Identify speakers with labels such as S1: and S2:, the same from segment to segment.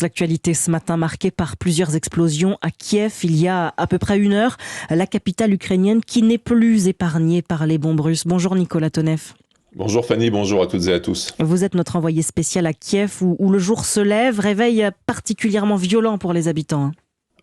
S1: L'actualité ce matin marquée par plusieurs explosions à Kiev il y a à peu près une heure. La capitale ukrainienne qui n'est plus épargnée par les bombes russes. Bonjour Nicolas Tonev.
S2: Bonjour Fanny, bonjour à toutes et à tous.
S1: Vous êtes notre envoyé spécial à Kiev où le jour se lève, réveil particulièrement violent pour les habitants.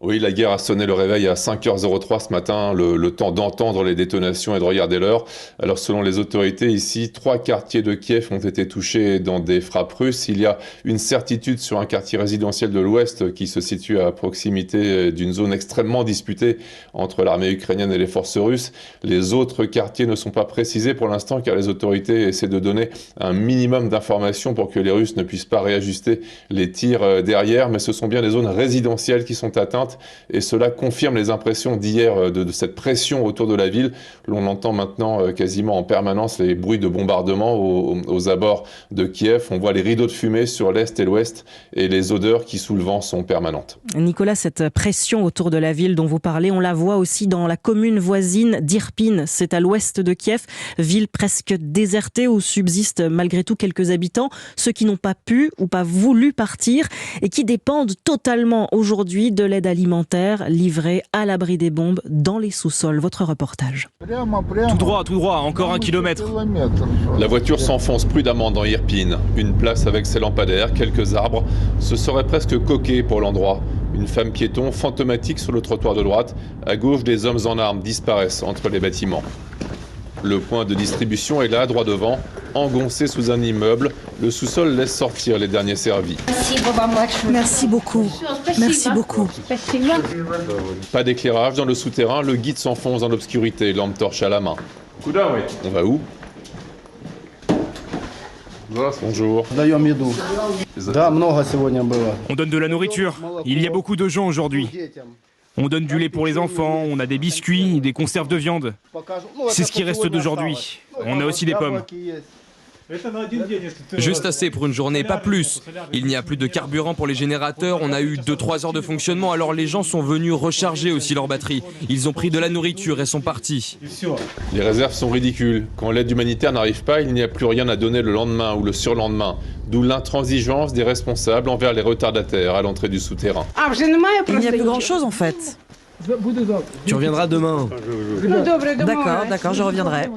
S2: Oui, la guerre a sonné le réveil à 5h03 ce matin, le temps d'entendre les détonations et de regarder l'heure. Alors selon les autorités ici, 3 quartiers de Kiev ont été touchés dans des frappes russes. Il y a une certitude sur un quartier résidentiel de l'Ouest qui se situe à proximité d'une zone extrêmement disputée entre l'armée ukrainienne et les forces russes. Les autres quartiers ne sont pas précisés pour l'instant car les autorités essaient de donner un minimum d'informations pour que les Russes ne puissent pas réajuster les tirs derrière. Mais ce sont bien les zones résidentielles qui sont atteintes. Et cela confirme les impressions d'hier de cette pression autour de la ville. L'on entend maintenant quasiment en permanence les bruits de bombardement aux abords de Kiev. On voit les rideaux de fumée sur l'est et l'ouest et les odeurs qui sous le vent sont permanentes.
S1: Nicolas, cette pression autour de la ville dont vous parlez, on la voit aussi dans la commune voisine d'Irpin. C'est à l'ouest de Kiev, ville presque désertée où subsistent malgré tout quelques habitants, ceux qui n'ont pas pu ou pas voulu partir et qui dépendent totalement aujourd'hui de l'aide alimentaire livrée à l'abri des bombes dans les sous-sols. Votre reportage.
S3: Tout droit, encore 1 kilomètre.
S2: La voiture s'enfonce prudemment dans Irpin. Une place avec ses lampadaires, quelques arbres. Ce serait presque coquet pour l'endroit. Une femme piéton fantomatique sur le trottoir de droite. À gauche, des hommes en armes disparaissent entre les bâtiments. Le point de distribution est là, droit devant, engoncé sous un immeuble. Le sous-sol laisse sortir les derniers servis.
S1: Merci beaucoup. Merci beaucoup.
S2: Pas d'éclairage dans le souterrain, le guide s'enfonce dans l'obscurité, lampe torche à la main. On va où? Bonjour.
S3: On donne de la nourriture. Il y a beaucoup de gens aujourd'hui. On donne du lait pour les enfants, on a des biscuits, des conserves de viande. C'est ce qui reste d'aujourd'hui. On a aussi des pommes.
S4: Juste assez pour une journée, pas plus. Il n'y a plus de carburant pour les générateurs, on a eu 2-3 heures de fonctionnement, alors les gens sont venus recharger aussi leur batterie. Ils ont pris de la nourriture et sont partis.
S2: Les réserves sont ridicules. Quand l'aide humanitaire n'arrive pas, il n'y a plus rien à donner le lendemain ou le surlendemain. D'où l'intransigeance des responsables envers les retardataires à l'entrée du souterrain.
S1: Il n'y a plus grand-chose en fait.
S4: Tu reviendras demain.
S1: D'accord, je reviendrai.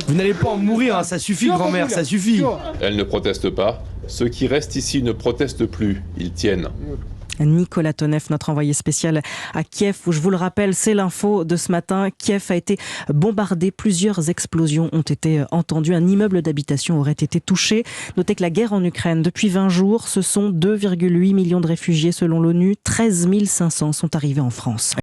S4: Vous n'allez pas en mourir, hein, ça suffit grand-mère, ça suffit.
S2: Elle ne proteste pas. Ceux qui restent ici ne protestent plus. Ils tiennent.
S1: Nicolas Tonev, notre envoyé spécial à Kiev, où je vous le rappelle, c'est l'info de ce matin. Kiev a été bombardé, plusieurs explosions ont été entendues, un immeuble d'habitation aurait été touché. Notez que la guerre en Ukraine, depuis 20 jours, ce sont 2,8 millions de réfugiés selon l'ONU, 13 500 sont arrivés en France.